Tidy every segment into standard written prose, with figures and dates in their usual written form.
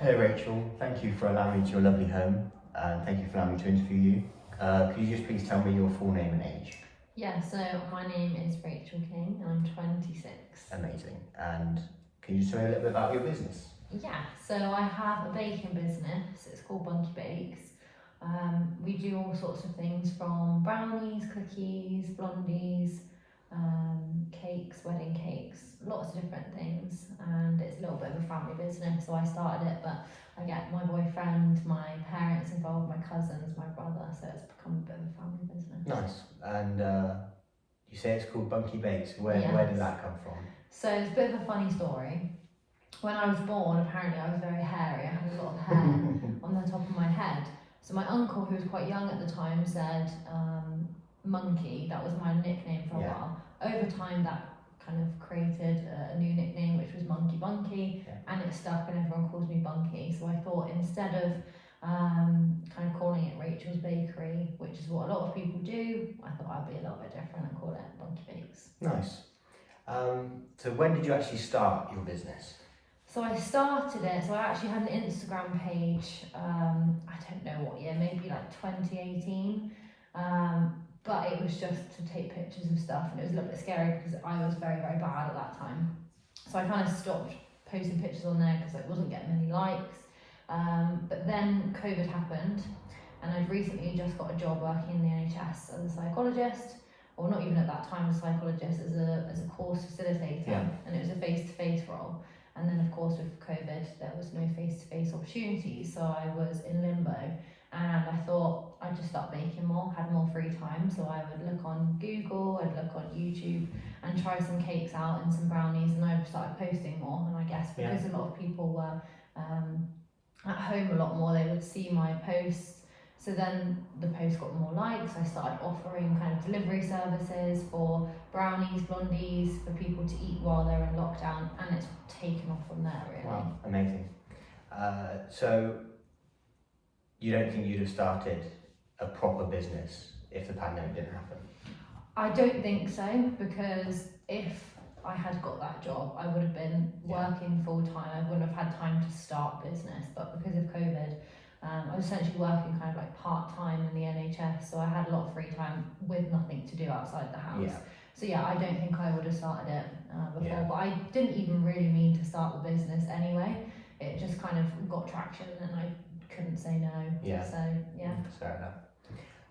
Hello Rachel, thank you for allowing me to your lovely home and thank you for allowing me to interview you. Could you just please tell me your full name and age? Yeah, so my name is Rachel King and I'm 26. Amazing. And can you just tell me a little bit about your business? Yeah, so I have a baking business, it's called Bunky Bakes. We do all sorts of things from brownies, cookies, blondies, cakes, wedding cakes, lots of different things, and it's a little bit of a family business. So I started it, but I get my boyfriend, my parents involved, my cousins, my brother, so it's become a bit of a family business. Nice. And you say it's called Bunky Bakes. Where Yes. did that come from? So it's a bit of a funny story. When I was born, apparently I was very hairy. I had a lot of hair on the top of my head. So my uncle, who was quite young at the time, said Monkey. That was my nickname for a while. Over time, that kind of created a new nickname, which was Monkey Bunky, and it stuck, and everyone calls me Bunky. So I thought instead of kind of calling it Rachel's Bakery, which is what a lot of people do, I thought I'd be a little bit different and call it Bunky Bakes. Nice. So when did you actually start your business? So I started it, so I actually had an Instagram page, I don't know what year, maybe like 2018, but it was just to take pictures of stuff, and it was a little bit scary because I was very, very bad at that time. So I kind of stopped posting pictures on there because I wasn't getting many likes, but then COVID happened, and I'd recently just got a job working in the NHS as a psychologist, or not even at that time as a psychologist, as a course facilitator, and it was a face-to-face role. And then, of course, with COVID, there was no face-to-face opportunities, so I was in limbo. And I thought I'd just start baking more, had more free time, so I would look on Google, I'd look on YouTube, and try some cakes out and some brownies, and I started posting more. And I guess because a lot of people were at home a lot more, they would see my posts. So then the post got more likes. I started offering kind of delivery services for brownies, blondies, for people to eat while they're in lockdown, and it's taken off from there, really. Wow, amazing. So you don't think you'd have started a proper business if the pandemic didn't happen? I don't think so, because if I had got that job, I would have been working full time. I wouldn't have had time to start business, but because of COVID, I was essentially working kind of like part-time in the NHS, so I had a lot of free time with nothing to do outside the house. So yeah, I don't think I would have started it before, but I didn't even really mean to start the business anyway. It just kind of got traction and I couldn't say no. So yeah. Fair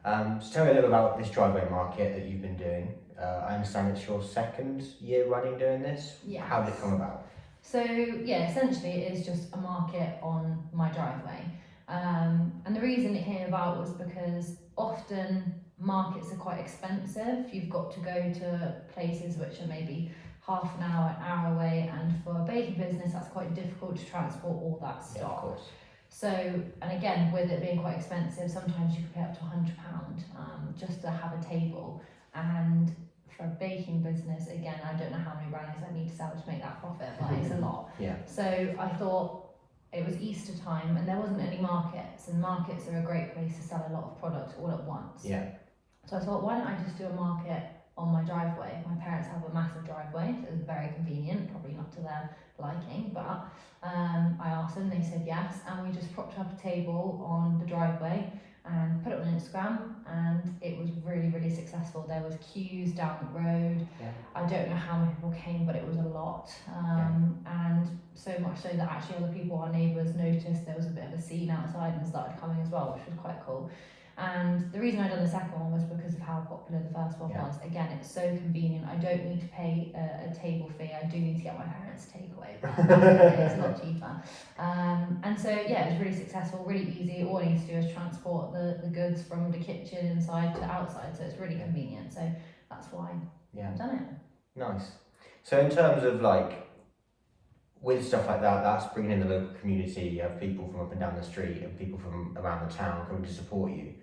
enough. So tell me a little about this driveway market that you've been doing. I understand it's your second year running doing this. Yes. How did it come about? So yeah, essentially it is just a market on my driveway. And the reason it came about was because often markets are quite expensive. You've got to go to places which are maybe half an hour away, and for a baking business that's quite difficult to transport all that stock. Yeah, of course. So, and again, with it being quite expensive, sometimes you could pay up to £100 just to have a table. And for a baking business, again, I don't know how many brownies I need to sell to make that profit, but it's a lot. So I thought, it was Easter time and there wasn't any markets, and markets are a great place to sell a lot of product all at once. So I thought, why don't I just do a market on my driveway? My parents have a massive driveway, so it was very convenient, probably not to their liking, but I asked them, they said yes, and we just propped up a table on the driveway and put it on Instagram, and it was really, really successful. There was queues down the road. I don't know how many people came, but it was a lot. And so much so that actually other people, our neighbours, noticed there was a bit of a scene outside and started coming as well, which was quite cool. And the reason I done the second one was because of how popular the first one was. Again, it's so convenient. I don't need to pay a table fee. I do need to get my parents to take away, but it's a lot cheaper. And so yeah, it was really successful, really easy. All I need to do is transport the goods from the kitchen inside to outside, so it's really convenient. So that's why I've done it. Nice. So in terms of like, with stuff like that, that's bringing in the local community. You have people from up and down the street and people from around the town coming to support you.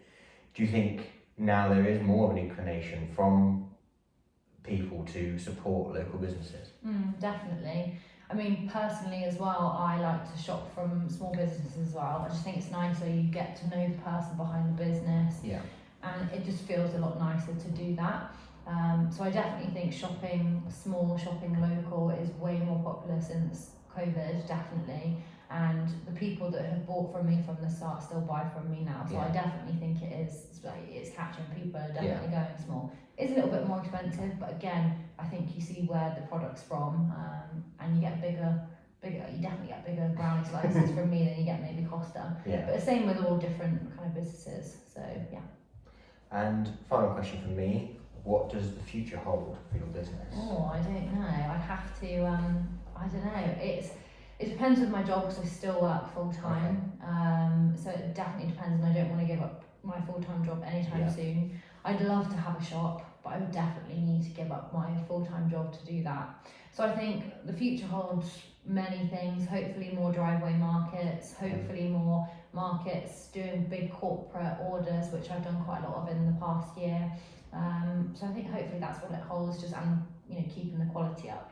Do you think now there is more of an inclination from people to support local businesses? Definitely. I mean, personally as well, I like to shop from small businesses as well. I just think it's nicer, you get to know the person behind the business. And it just feels a lot nicer to do that. So I definitely think shopping small, shopping local is way more popular since COVID, definitely. And the people that have bought from me from the start still buy from me now. So I Yeah. definitely think it's catching. People are definitely going small. It's a little bit more expensive, but again, I think you see where the product's from, and you get bigger. You definitely get bigger brownie slices from me than you get maybe Costa. Yeah. But the same with all different kind of businesses. So yeah. And final question from me: what does the future hold for your business? Oh, I don't know. I'd have to. I don't know. It depends with my job because I still work full time. So it definitely depends, and I don't want to give up my full time job anytime Yeah. soon. I'd love to have a shop, but I would definitely need to give up my full time job to do that. So I think the future holds many things. Hopefully more driveway markets. Hopefully more markets doing big corporate orders, which I've done quite a lot of in the past year. So I think hopefully that's what it holds, just keeping the quality up.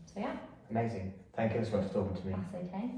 So yeah, Amazing. Thank you so much for talking to me. that's okay.